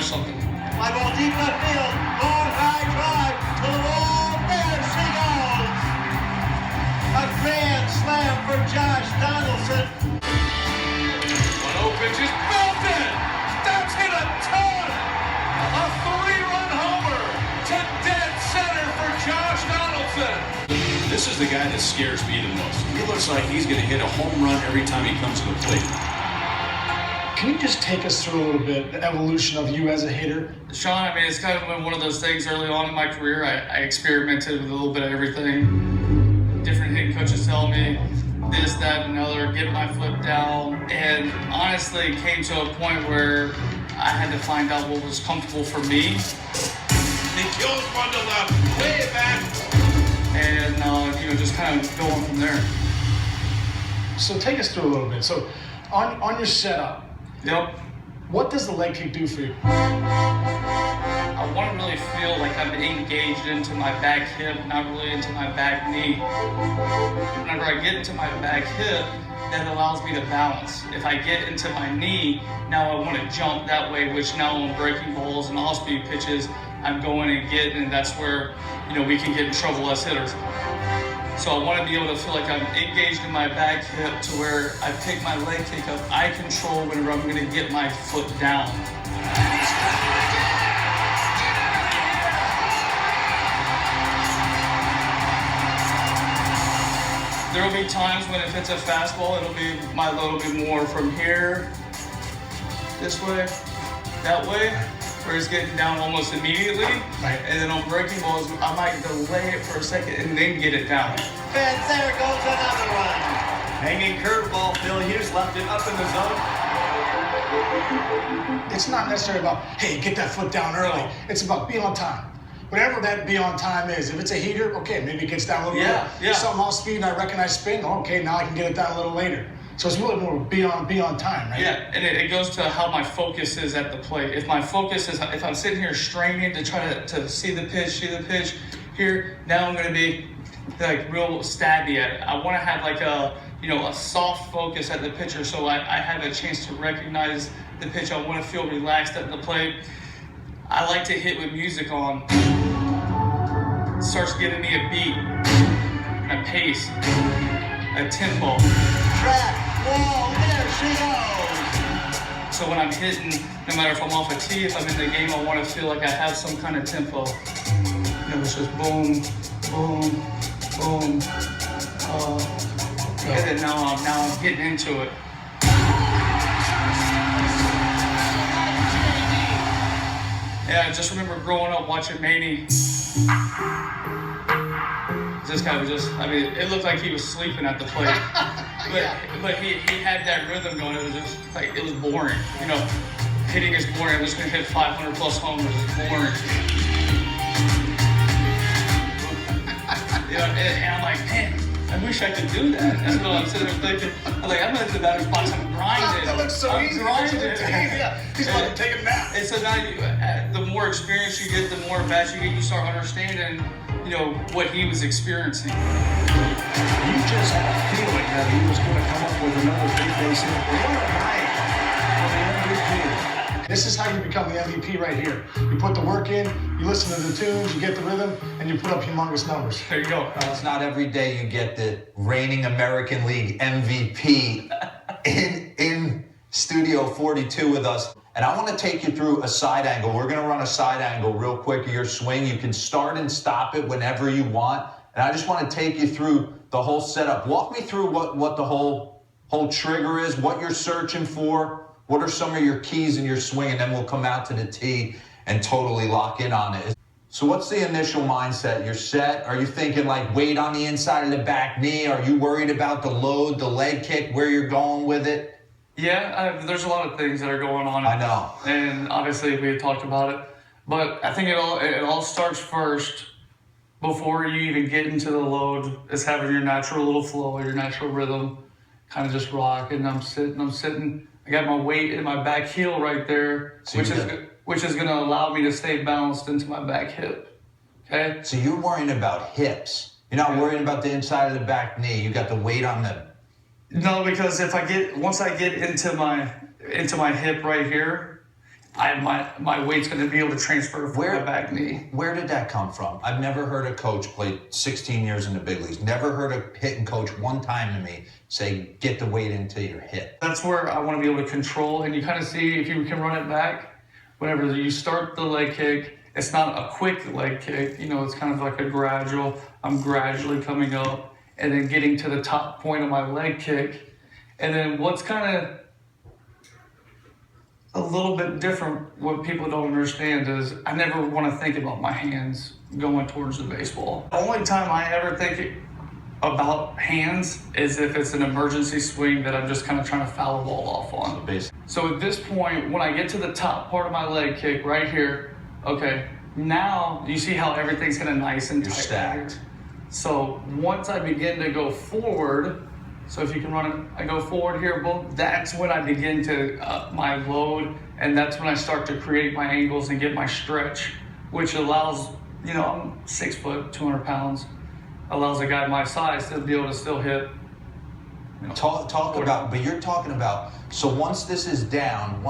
something. Fly ball deep left field. Long high drive to the wall. There she goes. A grand slam for Josh Donaldson. 1-0 pitch is belted. That's hit a ton. A 3-run homer to dead center for Josh Donaldson. This is the guy that scares me the most. He looks like he's going to hit a home run every time he comes to the plate. Can you just take us through a little bit the evolution of you as a hitter? Sean, I mean, it's kind of been one of those things early on in my career. I experimented with a little bit of everything. Different hitting coaches tell me this, that, and another, get my foot down. And honestly, it came to a point where I had to find out what was comfortable for me. He kills one to left, way back. And, just kind of going from there. So take us through a little bit. So on your setup, Yep. what does the leg kick do for you? I want to really feel like I'm engaged into my back hip, not really into my back knee. Whenever I get into my back hip, that allows me to balance. If I get into my knee, now I want to jump that way, which now on breaking balls and off-speed pitches, I'm going and getting, and that's where, we can get in trouble as hitters. So I want to be able to feel like I'm engaged in my back hip to where I pick my leg kick up. I control whenever I'm going to get my foot down. There will be times when if it's a fastball, it'll be my load will be more from here, this way, that way, where it's getting down almost immediately. Right. And then on breaking balls, I might delay it for a second and then get it down. And there goes another one. Hanging curveball, Phil Hughes left it up in the zone. It's not necessarily about, hey, get that foot down early. No. It's about be on time. Whatever that be on time is. If it's a heater, okay, maybe it gets down a little Yeah, bit. yeah. Something off speed and I recognize spin, okay, now I can get it down a little later. So it's really more be on time, right? Yeah, and it goes to how my focus is at the plate. If my focus is, if I'm sitting here straining to try to see the pitch here, now I'm going to be like real stabby at it. I want to have like a soft focus at the pitcher so I have a chance to recognize the pitch. I want to feel relaxed at the plate. I like to hit with music on. It starts giving me a beat, a pace, a tempo. Track, wall, there she goes. So when I'm hitting, no matter if I'm off a tee, if I'm in the game, I want to feel like I have some kind of tempo. It's just boom, boom, boom. And then now I'm getting into it. Yeah, I just remember growing up watching Maney. This guy was it looked like he was sleeping at the plate. But he had that rhythm going. It was just like, it was boring. Hitting is boring. I'm just going to hit 500 plus homers. It's boring. And I'm like, man, I wish I could do that. That's what I'm sitting there thinking. I'm like, I'm going to the batter's box. I'm grinding. That looks so I'm easy. grinding. Yeah. He's about to take a nap. And so now the more experience you get, the more bats you get, you start understanding, what he was experiencing. You just had a feeling that he was going to come up with another big base hit. What a night for the MVP. This is how you become the MVP right here. You put the work in, you listen to the tunes, you get the rhythm, and you put up humongous numbers. There you go. It's not every day you get the reigning American League MVP in Studio 42 with us. And I want to take you through a side angle. We're going to run a side angle real quick of your swing. You can start and stop it whenever you want. And I just want to take you through the whole setup. Walk me through what the whole trigger is, what you're searching for, what are some of your keys in your swing, and then we'll come out to the tee and totally lock in on it. So what's the initial mindset? You're set? Are you thinking like weight on the inside of the back knee? Are you worried about the load, the leg kick, where you're going with it? Yeah, there's a lot of things that are going on. I know. And obviously we had talked about it. But I think it all starts first before you even get into the load. Is having your natural little flow, your natural rhythm, kind of just rock. And I'm sitting. I got my weight in my back heel right there, So which is going to allow me to stay balanced into my back hip. Okay? So you're worrying about hips. You're not worrying about the inside of the back knee. You got the weight on the... No, because once I get into my hip right here, my weight's going to be able to transfer from my back knee. Where did that come from? I've never heard a coach play 16 years in the big leagues. Never heard a hitting coach one time to me say, get the weight into your hip. That's where I want to be able to control, and you kind of see if you can run it back. Whenever you start the leg kick, it's not a quick leg kick. You know, it's kind of like a gradual. I'm gradually coming up and then getting to the top point of my leg kick. And then what's kind of a little bit different, what people don't understand is I never want to think about my hands going towards the baseball. The only time I ever think about hands is if it's an emergency swing that I'm just kind of trying to foul a ball off on. So at this point, when I get to the top part of my leg kick right here, okay, now you see how everything's kind of nice and tight. You're stacked. So once I begin to go forward, so if you can run it, I go forward here, boom, that's when I begin to up my load, and that's when I start to create my angles and get my stretch, which allows, you know, I'm 6 foot, 200 pounds, allows a guy my size to be able to still hit. You know, talk about, but you're talking about, so once this is down,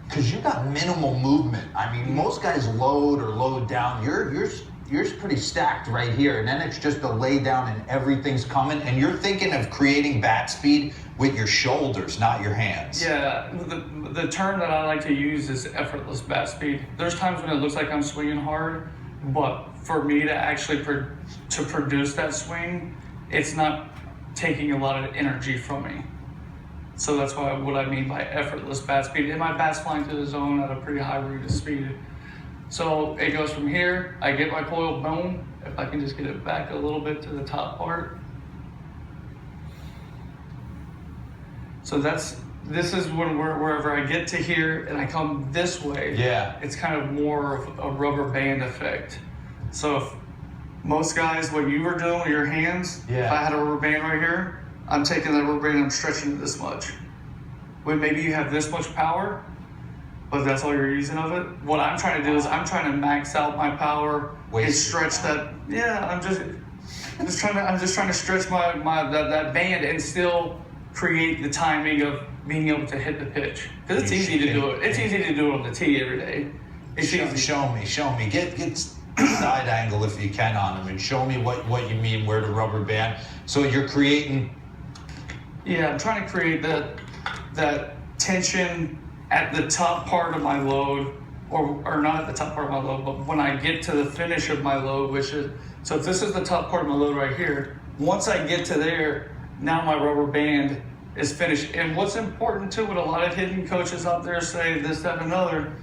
because you got minimal movement. I mean, most guys load or load down. You're pretty stacked right here, and then it's just a lay down and everything's coming, and you're thinking of creating bat speed with your shoulders, not your hands. Yeah, the term that I like to use is effortless bat speed. There's times when it looks like I'm swinging hard, but for me to actually to produce that swing, it's not taking a lot of energy from me. So that's what I mean by effortless bat speed. And my bat's flying through the zone at a pretty high rate of speed. So it goes from here, I get my coil, boom. If I can just get it back a little bit to the top part. So this is when wherever I get to here and I come this way, yeah, it's kind of more of a rubber band effect. So if most guys, what you were doing with your hands, yeah, if I had a rubber band right here, I'm taking that rubber band and I'm stretching it this much. When maybe you have this much power, but that's all you're using of it. What I'm trying to do is I'm trying to max out my power and stretch that. Yeah, I'm just trying to stretch that band and still create the timing of being able to hit the pitch. Because it's easy to do it. It's easy to do it on the tee every day. Show me. Get side angle if you can on them and show me what you mean where the rubber band. So you're creating. Yeah, I'm trying to create that tension at the top part of my load, or not at the top part of my load, but when I get to the finish of my load, which is, so if this is the top part of my load right here, once I get to there, now my rubber band is finished. And what's important too, what a lot of hitting coaches out there say, this, that, and another,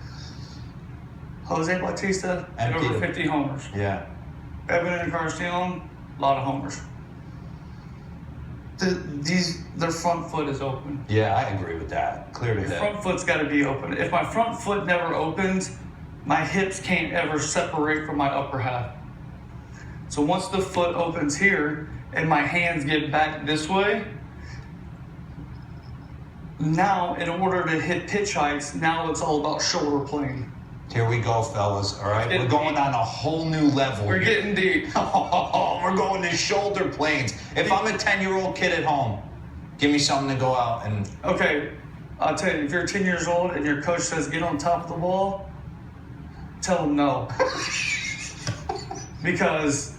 Jose Bautista had over 50 homers. Yeah. Evan and Carstone, a lot of homers. Their front foot is open. Yeah, I agree with that. Clear to hit. The front foot's got to be open. If my front foot never opens, my hips can't ever separate from my upper half. So once the foot opens here and my hands get back this way, now in order to hit pitch heights, now it's all about shoulder plane. Here we go, fellas. All right, we're going on a whole new level. We're getting deep. We're going to shoulder planes. If I'm a 10-year-old kid at home, give me something to go out and. Okay, I'll tell you, if you're 10 years old and your coach says get on top of the ball, tell him no. Because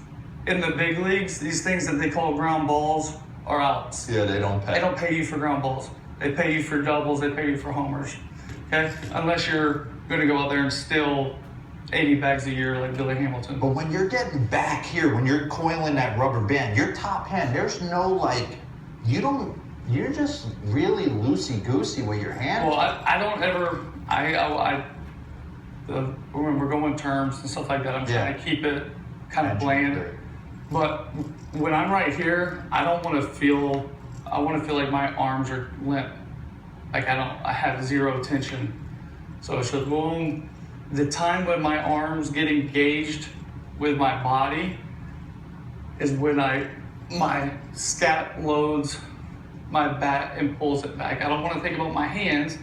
in the big leagues, these things that they call ground balls are outs. Yeah, they don't pay. They don't pay you for ground balls. They pay you for doubles. They pay you for homers. Okay, unless you're going to go out there and steal 80 bags a year like Billy Hamilton. But when you're getting back here, when you're coiling that rubber band, your top hand, there's no like, you're just really loosey-goosey with your hand. Well, I don't ever, when we're going terms and stuff like that, I'm trying to keep it kind of bland. But when I'm right here, I want to feel like my arms are limp. Like I have zero tension. So it's just boom. The time when my arms get engaged with my body is when my scat loads my bat and pulls it back. I don't want to think about my hands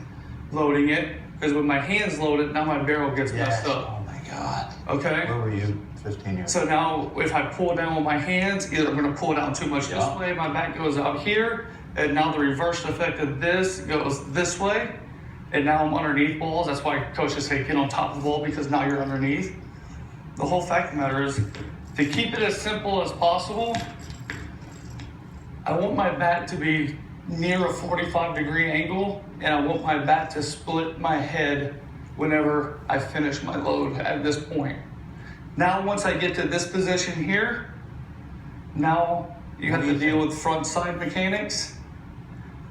loading it, because when my hands load it, now my barrel gets messed up. Oh my God. Okay. Where were you 15 years ago? So now if I pull down with my hands, either I'm going to pull down too much this way, my back goes out here, and now the reverse effect of this goes this way. and now I'm underneath balls. That's why coaches say get on top of the ball, because now you're underneath. The whole fact of the matter is, to keep it as simple as possible, I want my bat to be near a 45-degree angle, and I want my bat to split my head whenever I finish my load at this point. Now, once I get to this position here, now you have to deal with front side mechanics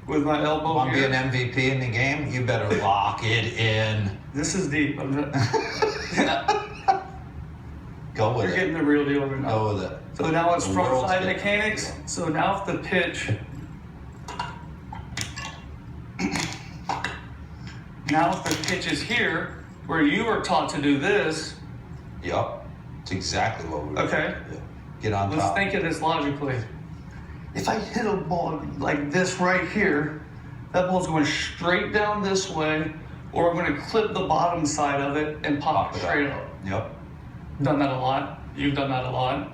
with my elbow Want to be here. an MVP in the game? You better lock it in. This is deep. Go with You're it. getting the real deal right now. Go with it. So now it's The front world's side getting mechanics. So now if the pitch, is here, where you were taught to do this, Yup. It's exactly what we okay, Yeah. Get on let's top. think of this logically. If I hit a ball like this right here, that ball's going straight down this way, or I'm going to clip the bottom side of it and pop it straight up. Yep. Done that a lot. You've done that a lot.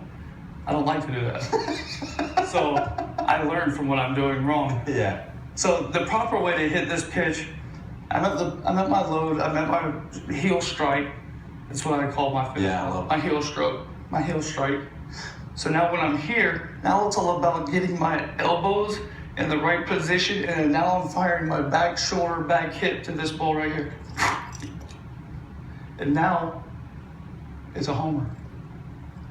I don't like to do that. So I learned from what I'm doing wrong. Yeah. So the proper way to hit this pitch, I'm at my load, I'm at my heel strike. That's what I call my finish. Yeah, I love my heel stroke, my heel strike. So now when I'm here, now it's all about getting my elbows in the right position, and now I'm firing my back shoulder, back hip to this ball right here. And now it's a homer.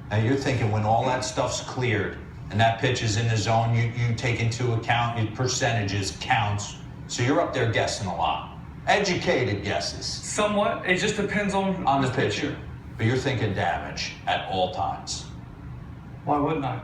Now you're thinking when all that stuff's cleared and that pitch is in the zone, you take into account your percentages, counts. So you're up there guessing a lot. Educated guesses. Somewhat. It just depends on The pitcher. But you're thinking damage at all times. Why wouldn't I?